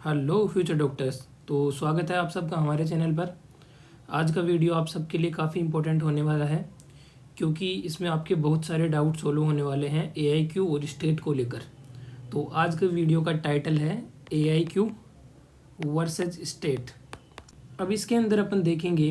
Hello future doctors. तो स्वागत है आप सबका हमारे चैनल पर। आज का वीडियो आप सबके लिए काफ़ी इम्पोर्टेंट होने वाला है, क्योंकि इसमें आपके बहुत सारे डाउट सोल्व होने वाले हैं AIQ और स्टेट को लेकर। तो आज के वीडियो का टाइटल है AIQ वर्सेस स्टेट। अब इसके अंदर अपन देखेंगे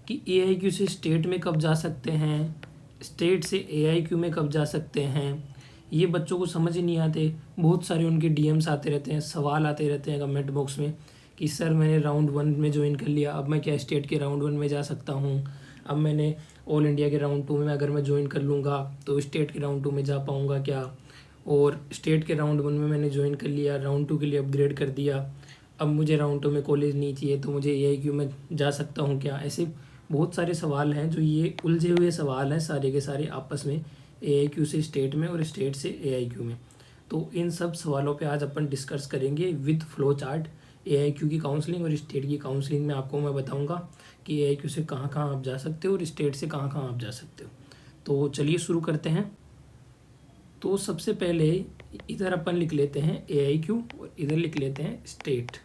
कि AIQ से स्टेट में कब जा सकते हैं, स्टेट से AIQ में कब जा सकते हैं। ये बच्चों को समझ ही नहीं आते। बहुत सारे उनके DMs आते रहते हैं, सवाल आते रहते हैं कमेंट बॉक्स में कि सर मैंने राउंड 1 में ज्वाइन कर लिया, अब मैं क्या स्टेट के राउंड 1 में जा सकता हूँ। अब मैंने ऑल इंडिया के राउंड 2 में अगर मैं ज्वाइन कर लूँगा तो स्टेट के राउंड 2 में जा पाऊँगा क्या। और स्टेट के राउंड 1 में मैंने ज्वाइन कर लिया, राउंड 2 के लिए अपग्रेड कर दिया, अब मुझे राउंड 2 में कॉलेज नहीं चाहिए तो मुझे AIQ में जा सकता हूँ क्या। ऐसे बहुत सारे सवाल हैं जो ये उलझे हुए सवाल हैं सारे के सारे आपस में, AIQ से स्टेट में और स्टेट से AIQ में। तो इन सब सवालों पे आज अपन डिस्कस करेंगे विद फ्लो चार्ट। AIQ की काउंसलिंग और स्टेट की काउंसलिंग में आपको मैं बताऊंगा कि AIQ से कहाँ कहाँ आप जा सकते हो और स्टेट से कहाँ कहाँ आप जा सकते हो। तो चलिए शुरू करते हैं। तो सबसे पहले इधर अपन लिख लेते हैं AIQ और इधर लिख लेते हैं स्टेट।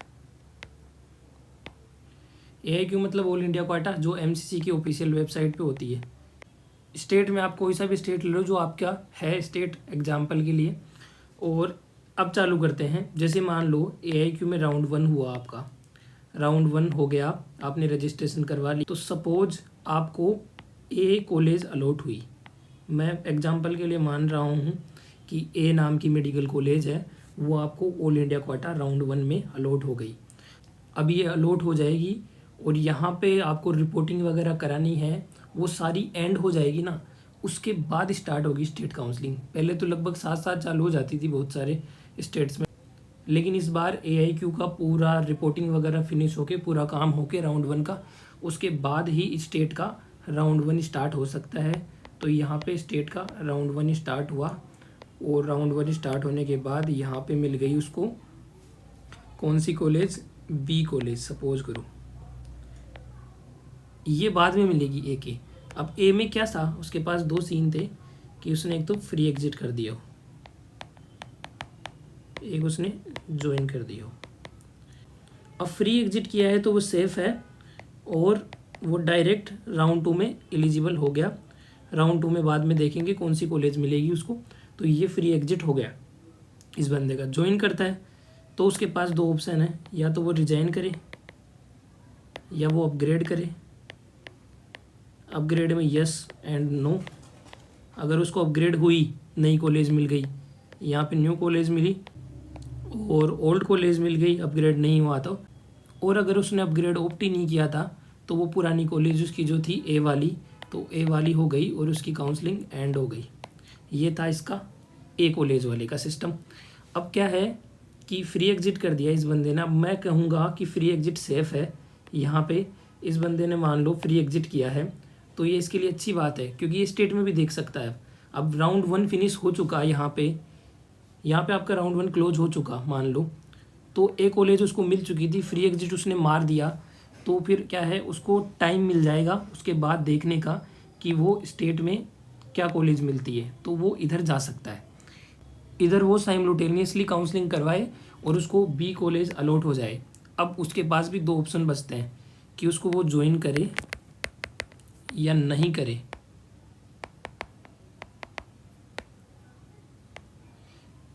AIQ मतलब ऑल इंडिया क्वाटा, जो MCC की ऑफिशियल वेबसाइट पे होती है। स्टेट में आप कोई सा भी स्टेट ले लो जो आपका है स्टेट एग्जाम्पल के लिए। और अब चालू करते हैं। जैसे मान लो AIQ में राउंड 1 हुआ, आपका राउंड 1 हो गया, आपने रजिस्ट्रेशन करवा ली। तो सपोज आपको A कॉलेज अलॉट हुई। मैं एग्जाम्पल के लिए मान रहा हूँ कि A नाम की मेडिकल कॉलेज है, वो आपको ऑल इंडिया क्वाटा राउंड 1 में अलॉट हो गई। अब ये अलॉट हो जाएगी और यहाँ पे आपको रिपोर्टिंग वगैरह करानी है, वो सारी एंड हो जाएगी ना, उसके बाद स्टार्ट होगी स्टेट काउंसलिंग। पहले तो लगभग 7 चालू हो जाती थी बहुत सारे स्टेट्स में, लेकिन इस बार AIQ का पूरा रिपोर्टिंग वगैरह फिनिश होके पूरा काम होके राउंड 1 का, उसके बाद ही स्टेट का राउंड 1 स्टार्ट हो सकता है। तो यहाँ पे स्टेट का राउंड 1 स्टार्ट हुआ और राउंड 1 स्टार्ट होने के बाद यहाँ पे मिल गई उसको कौन सी कॉलेज, B कॉलेज सपोज करो। ये बाद में मिलेगी A के। अब A में क्या था, उसके पास 2 सीन थे कि उसने एक तो फ्री एग्जिट कर दिया हो, एक उसने ज्वाइन कर दिया हो। अब फ्री एग्जिट किया है तो वो सेफ है और वो डायरेक्ट राउंड 2 में एलिजिबल हो गया। राउंड 2 में बाद में देखेंगे कौन सी कॉलेज मिलेगी उसको। तो ये फ्री एग्जिट हो गया इस बंदे का। ज्वाइन करता है तो उसके पास 2 ऑप्शन है, या तो वो रिजाइन करे या वो अपग्रेड करे। अपग्रेड में यस एंड नो। अगर उसको अपग्रेड हुई, नई कॉलेज मिल गई, यहाँ पे न्यू कॉलेज मिली और ओल्ड कॉलेज मिल गई, अपग्रेड नहीं हुआ तो। और अगर उसने अपग्रेड ऑप्ट ही नहीं किया था तो वो पुरानी कॉलेज उसकी जो थी A वाली, तो A वाली हो गई और उसकी काउंसलिंग एंड हो गई। ये था इसका A कॉलेज वाले का सिस्टम। अब क्या है कि फ्री एग्जिट कर दिया इस बंदे ने। अब मैं कहूँगा कि फ्री एग्जिट सेफ है। यहाँ पे इस बंदे ने मान लो फ्री एग्जिट किया है तो ये इसके लिए अच्छी बात है, क्योंकि ये स्टेट में भी देख सकता है। अब राउंड 1 फिनिश हो चुका है, यहाँ पे आपका राउंड 1 क्लोज हो चुका मान लो, तो A कॉलेज उसको मिल चुकी थी, फ्री एग्जिट उसने मार दिया, तो फिर क्या है उसको टाइम मिल जाएगा उसके बाद देखने का कि वो स्टेट में क्या कॉलेज मिलती है, तो वो इधर जा सकता है। इधर वो साइमल्टेनियसली काउंसलिंग करवाए और उसको B कॉलेज अलॉट हो जाए। अब उसके पास भी 2 ऑप्शन बचते हैं कि उसको वो ज्वाइन करे या नहीं करे।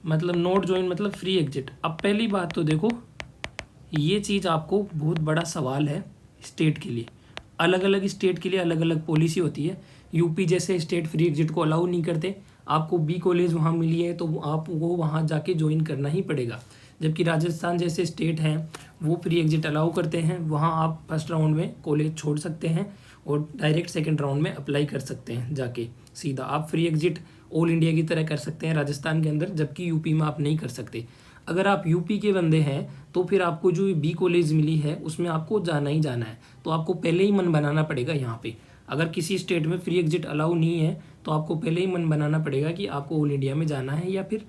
मतलब नॉट ज्वाइन मतलब फ्री एग्जिट। अब पहली बात तो देखो, ये चीज़ आपको बहुत बड़ा सवाल है स्टेट के लिए। अलग अलग स्टेट के लिए अलग अलग पॉलिसी होती है। यूपी जैसे स्टेट फ्री एग्जिट को अलाउ नहीं करते। आपको B कॉलेज वहाँ मिली है तो आपको वहाँ जाके ज्वाइन करना ही पड़ेगा। जबकि राजस्थान जैसे स्टेट हैं वो फ्री एग्जिट अलाउ करते हैं, वहाँ आप फर्स्ट राउंड में कॉलेज छोड़ सकते हैं और डायरेक्ट सेकंड राउंड में अप्लाई कर सकते हैं जाके सीधा। आप फ्री एग्जिट ऑल इंडिया की तरह कर सकते हैं राजस्थान के अंदर, जबकि यूपी में आप नहीं कर सकते। अगर आप यूपी के बंदे हैं तो फिर आपको जो B कॉलेज मिली है उसमें आपको जाना ही जाना है। तो आपको पहले ही मन बनाना पड़ेगा यहाँ पे। अगर किसी स्टेट में फ्री एग्जिट अलाउ नहीं है तो आपको पहले ही मन बनाना पड़ेगा कि आपको ऑल इंडिया में जाना है या फिर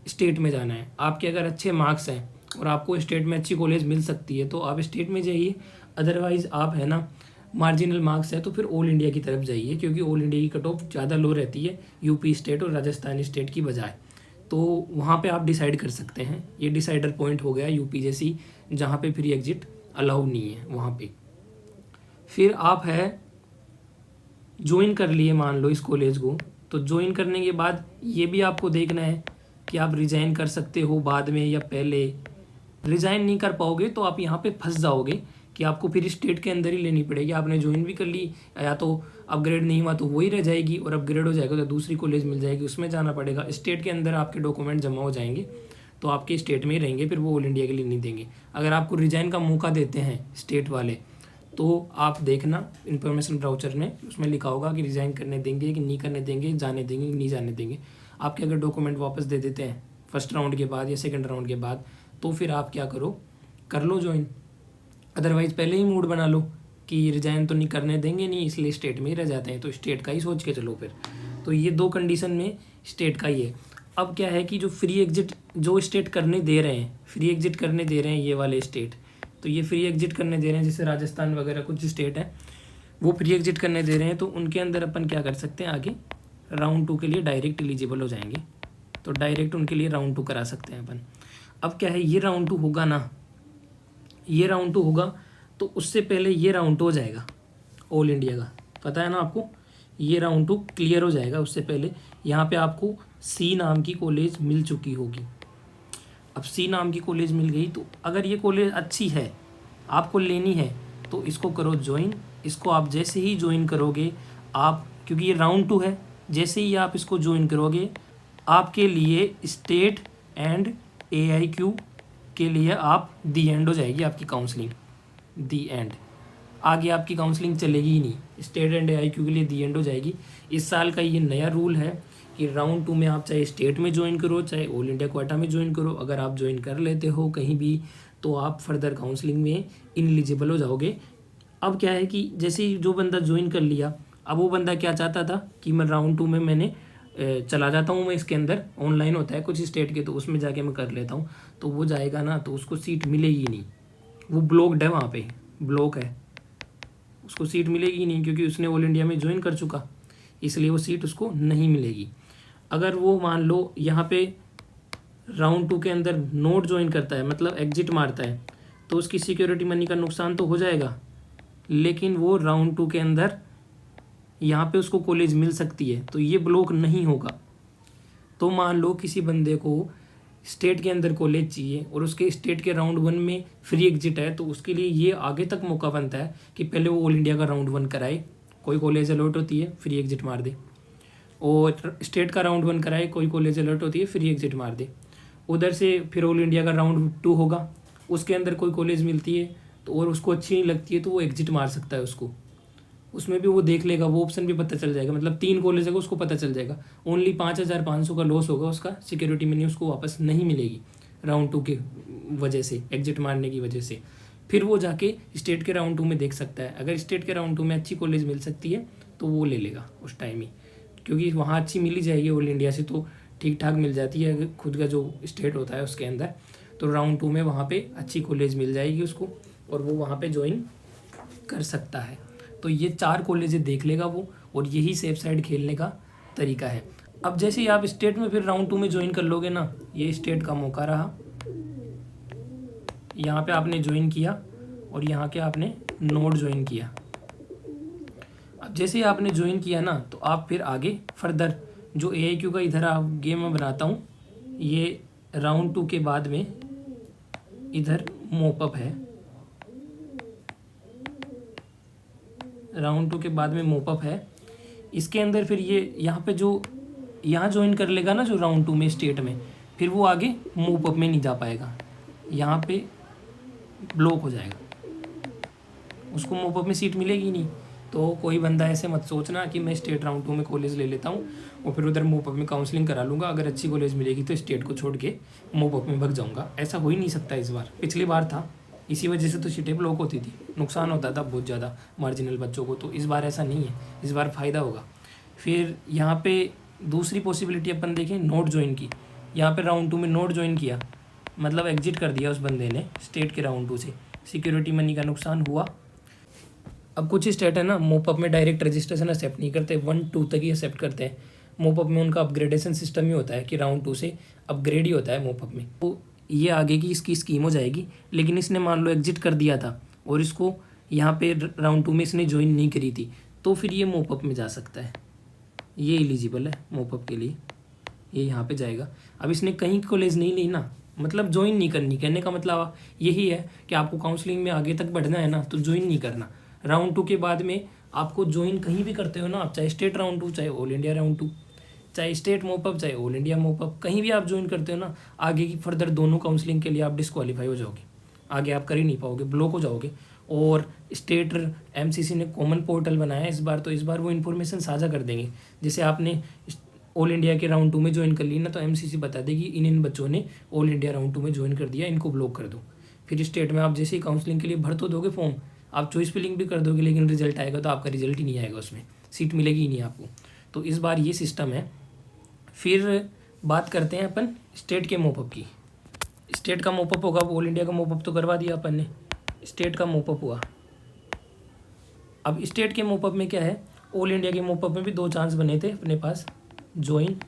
स्टेट में जाना है। आपके अगर अच्छे मार्क्स हैं और आपको स्टेट में अच्छी कॉलेज मिल सकती है तो आप स्टेट में जाइए। अदरवाइज़ आप है ना, मार्जिनल मार्क्स है तो फिर ऑल इंडिया की तरफ जाइए, क्योंकि ऑल इंडिया की कट ऑफ ज़्यादा लो रहती है यूपी स्टेट और राजस्थान स्टेट की बजाय। तो वहाँ पे आप डिसाइड कर सकते हैं। ये डिसाइडर पॉइंट हो गया यूपी जैसी, जहाँ पे फ्री एग्जिट अलाउ नहीं है वहाँ पे। फिर आप है ज्वाइन कर लिए मान लो इस कॉलेज को, तो ज्वाइन करने के बाद ये भी आपको देखना है कि आप रिज़ाइन कर सकते हो बाद में या पहले। रिज़ाइन नहीं कर पाओगे तो आप यहाँ पे फंस जाओगे कि आपको फिर स्टेट के अंदर ही लेनी पड़ेगी। आपने ज्वाइन भी कर ली, या तो अपग्रेड नहीं हुआ तो वही रह जाएगी, और अपग्रेड हो जाएगा तो दूसरी कॉलेज मिल जाएगी, उसमें जाना पड़ेगा। स्टेट के अंदर आपके डॉक्यूमेंट जमा हो जाएंगे तो आपके स्टेट में ही रहेंगे, फिर वो ऑल इंडिया के लिए नहीं देंगे। अगर आपको रिज़ाइन का मौका देते हैं स्टेट वाले तो आप देखना इन्फॉर्मेशन ब्राउचर में, उसमें लिखा होगा कि रिज़ाइन करने देंगे कि नहीं करने देंगे, जाने देंगे कि नहीं जाने देंगे। आपके अगर डॉक्यूमेंट वापस दे देते हैं फर्स्ट राउंड के बाद या सेकंड राउंड के बाद, तो फिर आप क्या करो, कर लो ज्वाइन। अदरवाइज़ पहले ही मूड बना लो कि रिज़ाइन तो नहीं करने देंगे नहीं, इसलिए स्टेट में ही रह जाते हैं, तो स्टेट का ही सोच के चलो फिर। तो ये दो कंडीशन में स्टेट का ही है। अब क्या है कि जो फ्री एग्जिट जो स्टेट करने दे रहे हैं, फ्री एग्जिट करने दे रहे हैं ये वाले स्टेट, तो ये फ्री एग्जिट करने दे रहे हैं, जैसे राजस्थान वगैरह कुछ स्टेट हैं वो फ्री एग्जिट करने दे रहे हैं, तो उनके अंदर अपन क्या कर सकते हैं, आगे राउंड 2 के लिए डायरेक्ट एलिजिबल हो जाएंगे, तो डायरेक्ट उनके लिए राउंड 2 करा सकते हैं अपन। अब क्या है, ये राउंड 2 होगा ना, ये राउंड 2 होगा तो उससे पहले ये राउंड 2 हो जाएगा ऑल इंडिया का, पता है ना आपको। ये राउंड 2 क्लियर हो जाएगा उससे पहले। यहाँ पे आपको सी नाम की कॉलेज मिल चुकी होगी। अब सी नाम की कॉलेज मिल गई, तो अगर ये कॉलेज अच्छी है, आपको लेनी है, तो इसको करो ज्वाइन। इसको आप जैसे ही ज्वाइन करोगे आप, क्योंकि ये राउंड 2 है, जैसे ही आप इसको ज्वाइन करोगे आपके लिए स्टेट एंड AIQ के लिए आप दी एंड हो जाएगी आपकी काउंसलिंग, दी एंड। आगे आपकी काउंसलिंग चलेगी ही नहीं, स्टेट एंड AIQ के लिए दी एंड हो जाएगी। इस साल का ये नया रूल है कि राउंड 2 में आप चाहे स्टेट में ज्वाइन करो चाहे ऑल इंडिया क्वाटा में ज्वाइन करो, अगर आप ज्वाइन कर लेते हो कहीं भी तो आप फर्दर काउंसलिंग में इनएलिजिबल हो जाओगे। अब क्या है कि जैसे ही जो बंदा ज्वाइन कर लिया, अब वो बंदा क्या चाहता था कि मैं राउंड 2 में मैंने चला जाता हूँ, मैं इसके अंदर ऑनलाइन होता है कुछ स्टेट के, तो उसमें जाके मैं कर लेता हूँ, तो वो जाएगा ना तो उसको सीट मिलेगी नहीं, वो ब्लॉक्ड है, वहाँ पे ब्लॉक है, उसको सीट मिलेगी नहीं क्योंकि उसने ऑल इंडिया में ज्वाइन कर चुका, इसलिए वो सीट उसको नहीं मिलेगी। अगर वो मान लो यहाँ पे राउंड 2 के अंदर नोट ज्वाइन करता है, मतलब एग्जिट मारता है, तो उसकी सिक्योरिटी मनी का नुकसान तो हो जाएगा, लेकिन वो राउंड 2 के अंदर यहाँ पे उसको कॉलेज मिल सकती है, तो ये ब्लॉक नहीं होगा। तो मान लो किसी बंदे को स्टेट के अंदर कॉलेज चाहिए और उसके स्टेट के राउंड 1 में फ्री एग्जिट है, तो उसके लिए ये आगे तक मौका बनता है कि पहले वो ऑल इंडिया का राउंड 1 कराए, कोई कॉलेज अलर्ट होती है फ्री एग्जिट मार दे, और स्टेट का राउंड 1 कराए, कोई कॉलेज अलर्ट होती है फ्री एग्जिट मार दे। उधर से फिर ऑल इंडिया का राउंड 2 होगा, उसके अंदर कोई कॉलेज मिलती है तो और उसको अच्छी नहीं लगती है तो वो एग्जिट मार सकता है उसको, उसमें भी वो देख लेगा, वो ऑप्शन भी पता चल जाएगा, मतलब 3 कॉलेज है उसको पता चल जाएगा। ओनली 5,500 का लॉस होगा उसका, सिक्योरिटी मनी उसको वापस नहीं मिलेगी राउंड 2 की वजह से, एग्जिट मारने की वजह से। फिर वो जाके स्टेट के राउंड 2 में देख सकता है, अगर स्टेट के राउंड 2 में अच्छी कॉलेज मिल सकती है तो वो ले लेगा उस टाइम ही, क्योंकि वहाँ अच्छी मिल ही जाएगी ऑल इंडिया से, तो ठीक ठाक मिल जाती है खुद का जो स्टेट होता है उसके अंदर, तो राउंड 2 में वहाँ पे अच्छी कॉलेज मिल जाएगी उसको और वो वहाँ पे ज्वाइन कर सकता है। तो ये 4 कॉलेजें देख लेगा वो, और यही सेफ साइड खेलने का तरीका है। अब जैसे ही आप स्टेट में फिर राउंड 2 में ज्वाइन कर लोगे ना, ये स्टेट का मौका रहा, यहाँ पे आपने ज्वाइन किया और यहाँ के आपने नोड ज्वाइन किया। अब जैसे ही आपने ज्वाइन किया ना, तो आप फिर आगे फर्दर जो AIQ का इधर आप गेम में बनाता हूँ, ये राउंड 2 के बाद में इधर मोपअप है, राउंड 2 के बाद में मोपअप है, इसके अंदर फिर ये यहाँ पे जो यहाँ ज्वाइन कर लेगा ना जो राउंड 2 में स्टेट में, फिर वो आगे मोपअप में नहीं जा पाएगा, यहाँ पे ब्लॉक हो जाएगा, उसको मोपअप में सीट मिलेगी नहीं। तो कोई बंदा ऐसे मत सोचना कि मैं स्टेट राउंड 2 में कॉलेज ले लेता हूँ और फिर उधर मोपअप में काउंसलिंग करा लूँगा, अगर अच्छी कॉलेज मिलेगी तो स्टेट को छोड़ के मोपअप में भग जाऊँगा, ऐसा हो ही नहीं सकता इस बार। पिछली बार था, इसी वजह से तो सीटें ब्लॉक होती थी, नुकसान होता था बहुत ज़्यादा मार्जिनल बच्चों को, तो इस बार ऐसा नहीं है, इस बार फ़ायदा होगा। फिर यहाँ पे दूसरी पॉसिबिलिटी अपन देखें नोट ज्वाइन की, यहाँ पे राउंड 2 में नोट ज्वाइन किया, मतलब एग्जिट कर दिया उस बंदे ने स्टेट के राउंड 2 से, सिक्योरिटी मनी का नुकसान हुआ। अब कुछ स्टेट है ना मोपअप में डायरेक्ट रजिस्ट्रेशन एक्सेप्ट नहीं करते, 1-2 तक ही एक्सेप्ट करते हैं, मोपअप में उनका अपग्रेडेशन सिस्टम ही होता है कि राउंड 2 से अपग्रेड ही होता है मोपअप में। तो ये आगे की इसकी स्कीम हो जाएगी। लेकिन इसने मान लो एग्जिट कर दिया था और इसको यहाँ पे राउंड 2 में इसने ज्वाइन नहीं करी थी, तो फिर ये मोपअप में जा सकता है, ये एलिजिबल है मोपअप के लिए, ये यहाँ पे जाएगा। अब इसने कहीं कॉलेज नहीं ली ना, मतलब ज्वाइन नहीं करनी, कहने का मतलब यही है कि आपको काउंसलिंग में आगे तक बढ़ना है ना, तो ज्वाइन नहीं करना। राउंड 2 के बाद में आपको ज्वाइन कहीं भी करते हो ना आप, चाहे स्टेट राउंड 2, चाहे ऑल इंडिया राउंड 2, चाहे स्टेट मोपअप, चाहे ऑल इंडिया मोपअप, कहीं भी आप ज्वाइन करते हो ना, आगे की फर्दर दोनों काउंसलिंग के लिए आप डिस्क्वालीफाई हो जाओगे, आगे आप कर ही नहीं पाओगे, ब्लॉक हो जाओगे। और स्टेट एमसीसी ने कॉमन पोर्टल बनाया है इस बार, तो इस बार वो इन्फॉर्मेशन साझा कर देंगे। जैसे आपने ऑल इंडिया के राउंड 2 में ज्वाइन कर ली ना, तो एमसीसी बता देगी इन बच्चों ने ऑल इंडिया राउंड 2 में ज्वाइन कर दिया, इनको ब्लॉक कर दो। फिर स्टेट में आप जैसे ही काउंसलिंग के लिए भर तो दोगे फॉर्म, आप चॉइस फिलिंग भी कर दोगे, लेकिन रिजल्ट आएगा तो आपका रिजल्ट ही नहीं आएगा, उसमें सीट मिलेगी ही नहीं आपको। तो इस बार ये सिस्टम है। फिर बात करते हैं अपन स्टेट के मोपअप की। स्टेट का मोपअप होगा, ऑल इंडिया का मोपअप तो करवा दिया अपन ने, स्टेट का मोपअप हुआ। अब स्टेट के मोपअप में क्या है, ऑल इंडिया के मोपअप में भी 2 चांस बने थे अपने पास, ज्वाइन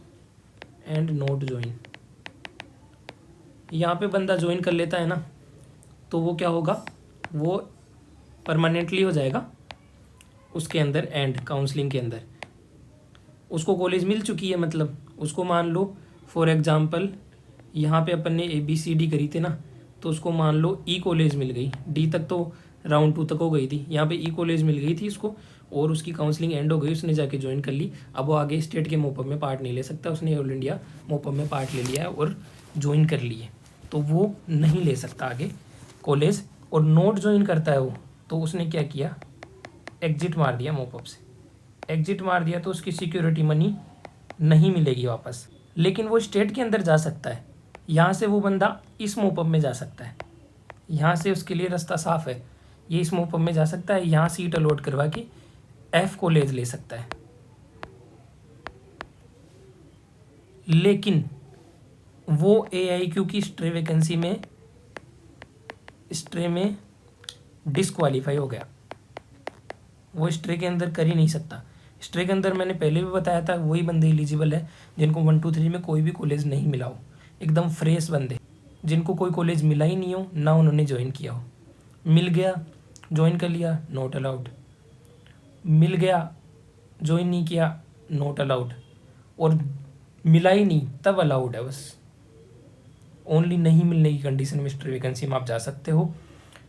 एंड नॉट ज्वाइन। यहाँ पे बंदा ज्वाइन कर लेता है ना, तो वो क्या होगा, वो परमानेंटली हो जाएगा उसके अंदर, एंड काउंसलिंग के अंदर उसको कॉलेज मिल चुकी है। मतलब उसको मान लो फॉर एग्जांपल यहाँ पे अपन ने ABCD करी थी ना, तो उसको मान लो E कॉलेज मिल गई, D तक तो राउंड 2 तक हो गई थी, यहाँ पे E कॉलेज मिल गई थी इसको, और उसकी काउंसलिंग एंड हो गई, उसने जाके ज्वाइन कर ली। अब वो आगे स्टेट के मोपअप में पार्ट नहीं ले सकता, उसने ऑल इंडिया मोपअप में पार्ट ले लिया है और ज्वाइन कर लिए, तो वो नहीं ले सकता आगे कॉलेज। और नोट ज्वाइन करता है वो, तो उसने क्या किया, एग्जिट मार दिया मोपअप से, एग्जिट मार दिया तो उसकी सिक्योरिटी मनी नहीं मिलेगी वापस। लेकिन वो स्टेट के अंदर जा सकता है, यहाँ से वो बंदा इस मोपअप में जा सकता है, यहाँ से उसके लिए रास्ता साफ है, ये इस मोपअप में जा सकता है, यहाँ सीट अलॉट करवा के F कॉलेज ले सकता है। लेकिन वो AIQ की स्ट्रे वैकेंसी में स्ट्रे में डिस्क्वालीफाई हो गया, वो स्ट्रे के अंदर कर ही नहीं सकता। स्ट्रे के अंदर मैंने पहले भी बताया था, वही बंदे एलिजिबल है जिनको 1 2 3 में कोई भी कॉलेज नहीं मिला हो, एकदम फ्रेश बंदे, जिनको कोई कॉलेज मिला ही नहीं हो, ना उन्होंने ज्वाइन किया हो, मिल गया ज्वाइन कर लिया, नॉट अलाउड, मिल गया ज्वाइन नहीं किया, नॉट अलाउड, और मिला ही नहीं तब अलाउड है, बस ओनली नहीं मिलने की कंडीशन में स्ट्रे वैकेंसी में आप जा सकते हो।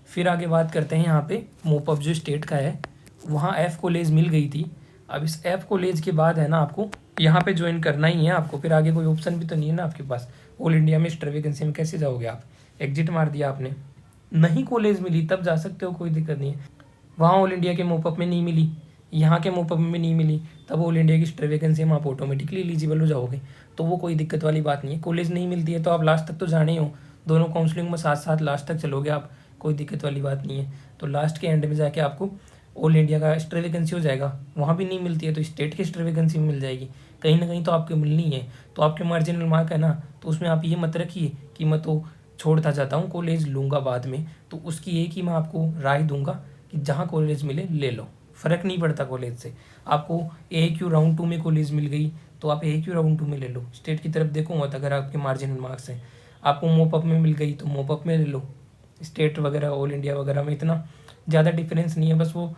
फिर आगे बात करते हैं यहाँ पे मोपअप जो स्टेट का है, वहाँ F कॉलेज मिल गई थी। अब इस F कॉलेज के बाद है ना आपको यहाँ पे ज्वाइन करना ही है आपको, फिर आगे कोई ऑप्शन भी तो नहीं है ना आपके पास। ऑल इंडिया में स्ट्रे वैकेंसी में कैसे जाओगे आप, एग्जिट मार दिया आपने, नहीं कॉलेज मिली तब जा सकते हो, कोई दिक्कत नहीं है। वहाँ ऑल इंडिया के मोपअप में नहीं मिली, यहाँ के मोपअप में नहीं मिली, तब ऑल इंडिया की स्ट्रे वैकेंसी में आप ऑटोमेटिकली एलिजिबल हो जाओगे, तो वो कोई दिक्कत वाली बात नहीं है। कॉलेज नहीं मिलती है तो आप लास्ट तक तो जाने ही हो, दोनों काउंसलिंग में साथ साथ लास्ट तक चलोगे आप, कोई दिक्कत वाली बात नहीं है। तो लास्ट के एंड में जाके आपको ऑल इंडिया का स्ट्रे वैकेंसी हो जाएगा, वहाँ भी नहीं मिलती है तो स्टेट की स्ट्रे वैकेंसी में मिल जाएगी, कहीं ना कहीं तो आपको मिलनी है। तो आपके मार्जिनल मार्क है ना, तो उसमें आप ये मत रखिए कि मैं तो छोड़ता जाता हूँ, कॉलेज लूँगा बाद में, तो उसकी एक ही मैं आपको राय दूंगा कि जहाँ कॉलेज मिले ले लो, फ़र्क नहीं पड़ता कॉलेज से। आपको AIQ राउंड 2 में कॉलेज मिल गई तो आप AIQ राउंड 2 में ले लो, स्टेट की तरफ देखो मत, अगर आपके मार्जिनल मार्क्स हैं। आपको मोपअप में मिल गई तो मोपअप में ले लो, स्टेट वगैरह ऑल इंडिया वगैरह में इतना ज़्यादा डिफरेंस नहीं है, बस वो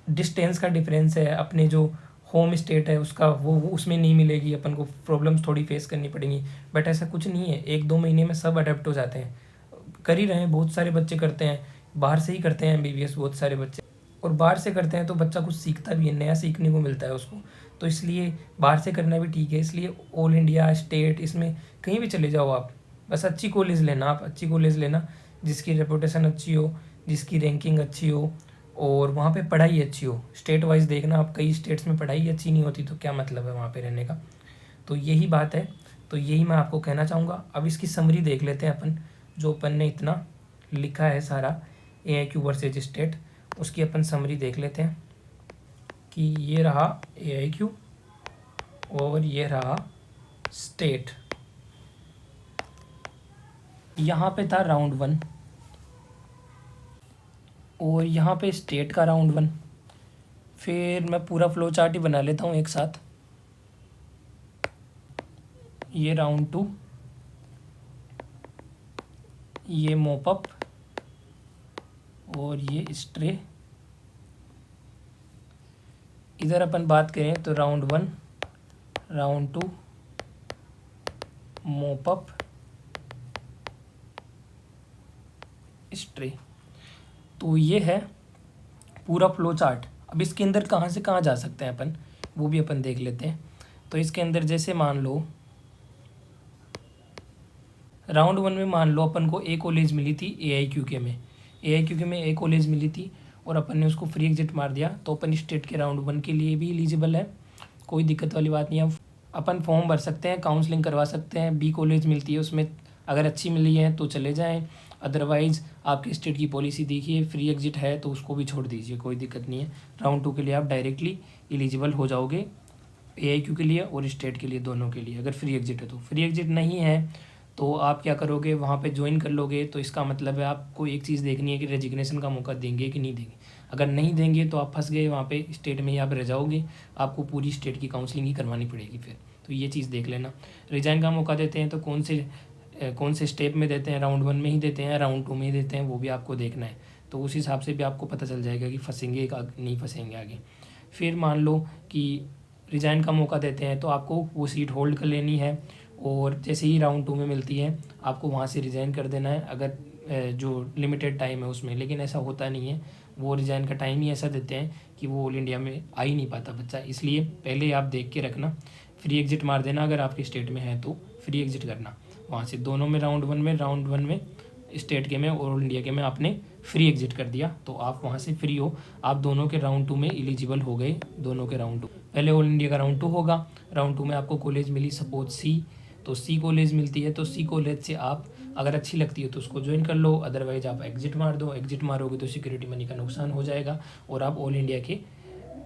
डिस्टेंस का डिफरेंस है, अपने जो होम स्टेट है उसका वो उसमें नहीं मिलेगी, अपन को प्रॉब्लम्स थोड़ी फेस करनी पड़ेंगी। बट ऐसा कुछ नहीं है, 1 2 महीने में सब अडेप्ट हो जाते हैं, कर ही रहे हैं, बहुत सारे बच्चे करते हैं, बाहर से ही करते हैं MBBS बहुत सारे बच्चे, और बाहर से करते हैं तो बच्चा कुछ सीखता भी है, नया सीखने को मिलता है उसको, तो इसलिए बाहर से करना भी ठीक है। इसलिए ऑल इंडिया स्टेट इसमें कहीं भी चले जाओ आप, बस अच्छी कॉलेज लेना, आप अच्छी कॉलेज लेना जिसकी रेपुटेशन अच्छी हो, जिसकी रैंकिंग अच्छी हो, और वहाँ पे पढ़ाई अच्छी हो। स्टेट वाइज देखना आप, कई स्टेट्स में पढ़ाई अच्छी नहीं होती तो क्या मतलब है वहाँ पे रहने का, तो यही बात है। तो यही मैं आपको कहना चाहूँगा। अब इसकी समरी देख लेते हैं अपन, जो अपन ने इतना लिखा है सारा AIQ वर्सेज स्टेट, उसकी अपन समरी देख लेते हैं कि ये रहा AIQ और ये रहा स्टेट। यहाँ पे था राउंड 1 और यहाँ पे स्टेट का राउंड 1। फिर मैं पूरा फ्लो चार्ट ही बना लेता हूँ एक साथ। ये राउंड 2, ये मोपअप और ये स्ट्रे। इधर अपन बात करें तो राउंड 1, राउंड 2, मोपअप, स्ट्रे। तो ये है पूरा फ्लो चार्ट। अब इसके अंदर कहाँ से कहाँ जा सकते हैं अपन, वो भी अपन देख लेते हैं। तो इसके अंदर जैसे मान लो राउंड 1 में मान लो अपन को एक कॉलेज मिली थी AIQK में, AIQK में एक कॉलेज मिली थी और अपन ने उसको फ्री एग्जिट मार दिया, तो अपन स्टेट के राउंड 1 के लिए भी एलिजिबल है, कोई दिक्कत वाली बात नहीं है। अपन फॉर्म भर सकते हैं, काउंसलिंग करवा सकते हैं। B कॉलेज मिलती है, उसमें अगर अच्छी मिली है तो चले जाएं, अदरवाइज़ आपके स्टेट की पॉलिसी देखिए, फ्री एग्जिट है तो उसको भी छोड़ दीजिए, कोई दिक्कत नहीं है। राउंड 2 के लिए आप डायरेक्टली एलिजिबल हो जाओगे, AIQ के लिए और स्टेट के लिए, दोनों के लिए, अगर फ्री एग्जिट है तो। फ्री एग्जिट नहीं है तो आप क्या करोगे, वहाँ पे ज्वाइन कर लोगे। तो इसका मतलब है आपको एक चीज़ देखनी है कि रेजिग्नेशन का मौका देंगे कि नहीं देंगे। अगर नहीं देंगे तो आप फंस गए, वहाँ पे स्टेट में ही आप रह जाओगे, आपको पूरी स्टेट की काउंसलिंग ही करवानी पड़ेगी फिर। तो ये चीज़ देख लेना। रिजाइन का मौका देते हैं तो कौन से स्टेप में देते हैं, राउंड 1 में ही देते हैं, राउंड 2 में ही देते हैं, वो भी आपको देखना है। तो उस हिसाब से भी आपको पता चल जाएगा कि फंसेंगे नहीं फंसेंगे आगे। फिर मान लो कि रिजाइन का मौका देते हैं तो आपको वो सीट होल्ड कर लेनी है, और जैसे ही राउंड 2 में मिलती है आपको वहाँ से रिज़ाइन कर देना है, अगर जो लिमिटेड टाइम है उसमें। लेकिन ऐसा होता नहीं है, वो रिज़ाइन का टाइम ही ऐसा देते हैं कि वो ऑल इंडिया में आ ही नहीं पाता बच्चा। इसलिए पहले आप देख के रखना, फ्री एग्जिट मार देना, अगर आपके स्टेट में है तो फ्री एग्जिट करना वहाँ से। दोनों में राउंड वन में स्टेट के में और ऑल इंडिया के में आपने फ्री एग्जिट कर दिया तो आप वहाँ से फ्री हो, आप दोनों के राउंड 2 में एलिजिबल हो गए। दोनों के राउंड 2, पहले ऑल इंडिया का राउंड 2 होगा, राउंड 2 में आपको कॉलेज मिली सपोज C, तो C कॉलेज मिलती है तो C कॉलेज से आप अगर अच्छी लगती है तो उसको ज्वाइन कर लो, अदरवाइज आप एग्जिट मार दो। एग्जिट मारोगे तो सिक्योरिटी मनी का नुकसान हो जाएगा और आप ऑल इंडिया के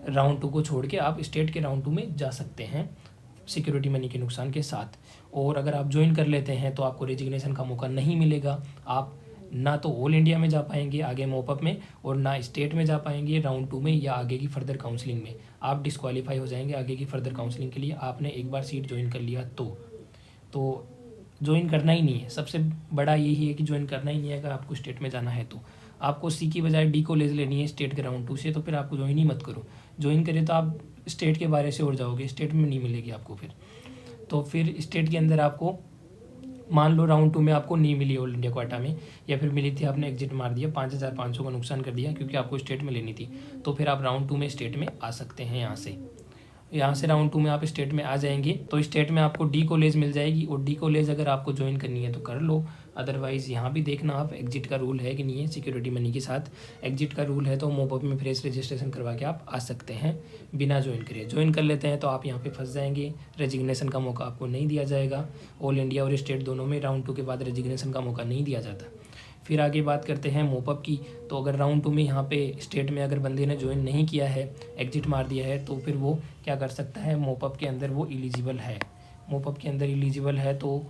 राउंड 2 को छोड़ के आप स्टेट के राउंड 2 में जा सकते हैं सिक्योरिटी मनी के नुकसान के साथ। और अगर आप ज्वाइन कर लेते हैं तो आपको रेजिग्नेशन का मौका नहीं मिलेगा, आप ना तो ऑल इंडिया में जा पाएंगे आगे मोपअप में, और ना स्टेट में जा पाएंगे राउंड 2 में या आगे की फर्दर काउंसलिंग में। आप डिस्क्वालीफाई हो जाएंगे आगे की फर्दर काउंसलिंग के लिए, आपने एक बार सीट ज्वाइन कर लिया तो ज्वाइन करना ही नहीं है। सबसे बड़ा यही है कि ज्वाइन करना ही नहीं है। अगर आपको स्टेट में जाना है तो आपको C की बजाय D कॉलेज लेनी है स्टेट के राउंड 2 से, तो फिर आपको ज्वाइन ही मत करो। ज्वाइन करें तो आप स्टेट के बारे से उड़ जाओगे, स्टेट में नहीं मिलेगी आपको फिर। तो फिर स्टेट के अंदर आपको मान लो राउंड 2 में आपको नहीं मिली ऑल इंडिया क्वाटा में, या फिर मिली थी आपने एग्जिट मार दिया, 5,500 का नुकसान कर दिया क्योंकि आपको स्टेट में लेनी थी, तो फिर आप राउंड 2 में स्टेट में आ सकते हैं। यहाँ से राउंड 2 में आप स्टेट में आ जाएंगे तो स्टेट में आपको D कॉलेज मिल जाएगी, और D कॉलेज अगर आपको ज्वाइन करनी है तो कर लो, अदरवाइज़ यहाँ भी देखना आप एग्जिट का रूल है कि नहीं है। सिक्योरिटी मनी के साथ एग्जिट का रूल है तो मोपअप में फ्रेश रजिस्ट्रेशन करवा के आप आ सकते हैं बिना ज्वाइन करे। ज्वाइन कर लेते हैं तो आप यहाँ पे फंस जाएंगे, रेजिग्नेशन का मौका आपको नहीं दिया जाएगा। ऑल इंडिया और स्टेट दोनों में राउंड 2 के बाद रेजिग्नेशन का मौका नहीं दिया जाता। फिर आगे बात करते हैं मोपअप की। तो अगर राउंड 2 में यहाँ पे स्टेट में अगर बंदे ने ज्वाइन नहीं किया है, एग्जिट मार दिया है, तो फिर वो क्या कर सकता है, मोपअप के अंदर वो एलिजिबल है। मोपअप के अंदर एलिजिबल है तो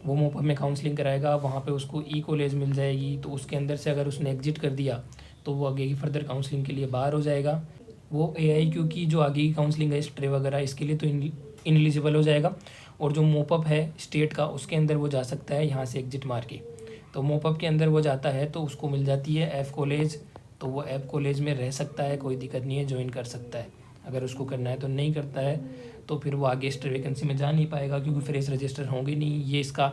वो मोपअप में काउंसलिंग कराएगा, वहाँ पे उसको E कॉलेज मिल जाएगी। तो उसके अंदर से अगर उसने एग्जिट कर दिया तो वो आगे की फर्दर काउंसलिंग के लिए बाहर हो जाएगा। वो AIQ की जो आगे की काउंसलिंग है स्ट्रे वगैरह इसके लिए तो इनएलिजिबल हो जाएगा। और जो मोपअप है स्टेट का उसके अंदर वो जा सकता है यहाँ से एग्जिट मार के। तो मोपअप के अंदर वो जाता है तो उसको मिल जाती है F कॉलेज, तो वो F कॉलेज में रह सकता है, कोई दिक्कत नहीं है, ज्वाइन कर सकता है अगर उसको करना है। तो नहीं करता है तो फिर वो आगे स्टे वैकेंसी में जा नहीं पाएगा क्योंकि फ्रेश रजिस्टर होंगे नहीं। ये इसका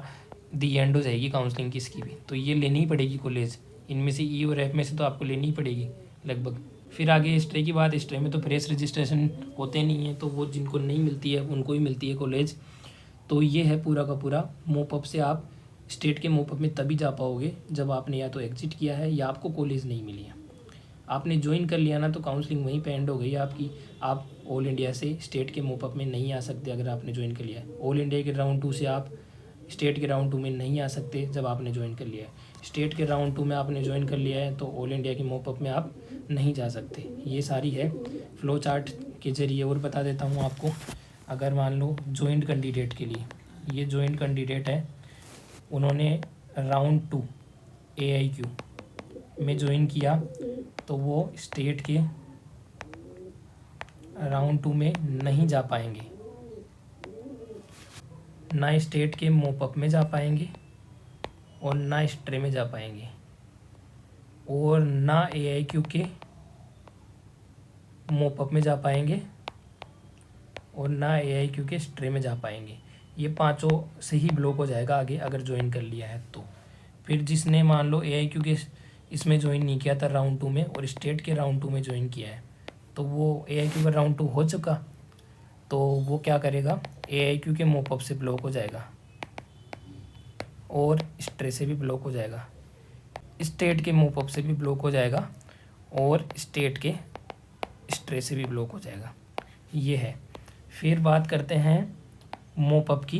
दी एंड हो जाएगी काउंसलिंग की इसकी भी। तो ये लेनी ही पड़ेगी कॉलेज, इनमें से E और F में से तो आपको लेनी ही पड़ेगी लगभग। फिर आगे स्टे की बात, स्टे में तो फ्रेश रजिस्ट्रेशन होते नहीं है, तो वो जिनको नहीं मिलती है उनको ही मिलती है कॉलेज। तो ये है पूरा का पूरा। मोपअप से आप स्टेट के मोपअप में तभी जा पाओगे जब आपने या तो एग्जिट किया है या आपको कॉलेज नहीं मिली है। आपने ज्वाइन कर लिया ना तो काउंसलिंग वहीं पे एंड हो गई है आपकी। आप ऑल इंडिया से स्टेट के मोपअप में नहीं आ सकते अगर आपने ज्वाइन कर लिया है। ऑल इंडिया के राउंड 2 से आप स्टेट के राउंड 2 में नहीं आ सकते जब आपने ज्वाइन कर लिया है। स्टेट के राउंड 2 में आपने ज्वाइन कर लिया है तो ऑल इंडिया के मोपअप में आप नहीं जा सकते। ये सारी है फ्लो चार्ट के ज़रिए। और बता देता हूँ आपको, अगर मान लो जॉइंट कैंडिडेट के लिए, ये जॉइंट कैंडिडेट है, उन्होंने राउंड 2 AIQ में ज्वाइन किया तो वो स्टेट के राउंड 2 में नहीं जा पाएंगे, ना स्टेट के मोपअप में जा पाएंगे और ना स्ट्रे में जा पाएंगे, और ना AIQ के मोपअप में जा पाएंगे और ना AIQ के स्ट्रे में जा पाएंगे। ये पांचों से ही ब्लॉक हो जाएगा आगे अगर ज्वाइन कर लिया है तो। फिर जिसने मान लो AIQ के इसमें ज्वाइन नहीं किया था राउंड 2 में और स्टेट के राउंड 2 में ज्वाइन किया है, तो वो AIQ का राउंड 2 हो चुका, तो वो क्या करेगा, AIQ के मोपअप से ब्लॉक हो जाएगा और स्ट्रे से भी ब्लॉक हो जाएगा, स्टेट के मोपअप से भी ब्लॉक हो जाएगा और स्टेट के स्ट्रे से भी ब्लॉक हो जाएगा। ये है। फिर बात करते हैं मोपअप की।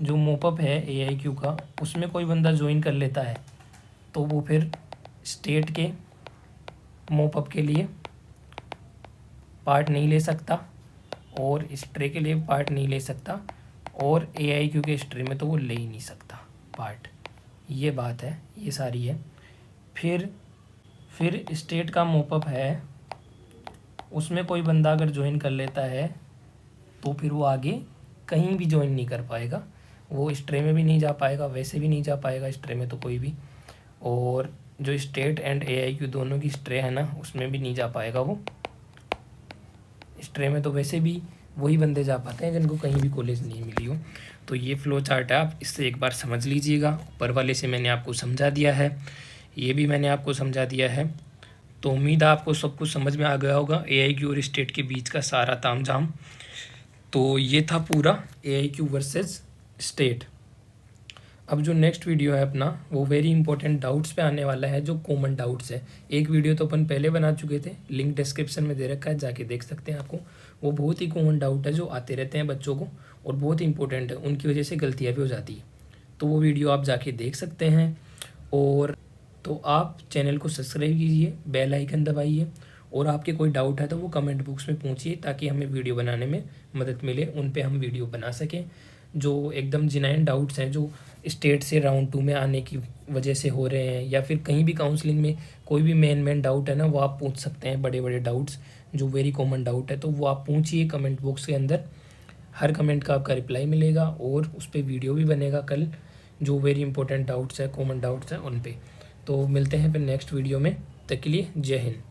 जो मोपअप है AIQ का, उसमें कोई बंदा ज्वाइन कर लेता है तो वो फिर स्टेट के मोपअप के लिए पार्ट नहीं ले सकता और स्ट्रे के लिए पार्ट नहीं ले सकता, और AIQ के स्ट्रे में तो वो ले ही नहीं सकता पार्ट। ये बात है, ये सारी है। फिर स्टेट का मोपअप है, उसमें कोई बंदा अगर ज्वाइन कर लेता है तो फिर वो आगे कहीं भी ज्वाइन नहीं कर पाएगा, वो स्ट्रे में भी नहीं जा पाएगा, वैसे भी नहीं जा पाएगा स्ट्रे में तो कोई भी, और जो स्टेट एंड AIQ दोनों की स्ट्रे है ना, उसमें भी नहीं जा पाएगा वो। स्ट्रे में तो वैसे भी वही बंदे जा पाते हैं जिनको कहीं भी कॉलेज नहीं मिली हो। तो ये फ्लो चार्ट है, आप इससे एक बार समझ लीजिएगा। ऊपर वाले से मैंने आपको समझा दिया है, ये भी मैंने आपको समझा दिया है। तो उम्मीद है आपको सब कुछ समझ में आ गया होगा AIQ और स्टेट के बीच का सारा तामझाम। तो ये था पूरा AIQ वर्सेस स्टेट। अब जो नेक्स्ट वीडियो है अपना, वो वेरी इंपॉर्टेंट डाउट्स पे आने वाला है, जो कॉमन डाउट्स है। एक वीडियो तो अपन पहले बना चुके थे, लिंक डिस्क्रिप्शन में दे रखा है, जाके देख सकते हैं आपको। वो बहुत ही कॉमन डाउट है जो आते रहते हैं बच्चों को और बहुत ही इंपॉर्टेंट है, उनकी वजह से गलतियाँ भी हो जाती है। तो वो वीडियो आप जाके देख सकते हैं। और तो आप चैनल को सब्सक्राइब कीजिए, बेल आइकन दबाइए, और आपके कोई डाउट है तो वो कमेंट बॉक्स में पूछिए, ताकि हमें वीडियो बनाने में मदद मिले, उन पे हम वीडियो बना सकें। जो एकदम जिनाइन डाउट्स हैं जो स्टेट से राउंड 2 में आने की वजह से हो रहे हैं, या फिर कहीं भी काउंसलिंग में कोई भी मेन डाउट है ना, वो आप पूछ सकते हैं। बड़े बड़े डाउट्स जो वेरी कॉमन डाउट है तो वो आप पूछिए कमेंट बॉक्स के अंदर। हर कमेंट का आपका रिप्लाई मिलेगा और उस पर वीडियो भी बनेगा कल, जो वेरी इंपॉर्टेंट डाउट्स है, कॉमन डाउट्स हैं उन पे। तो मिलते हैं फिर नेक्स्ट वीडियो में, तब के लिए जय हिंद।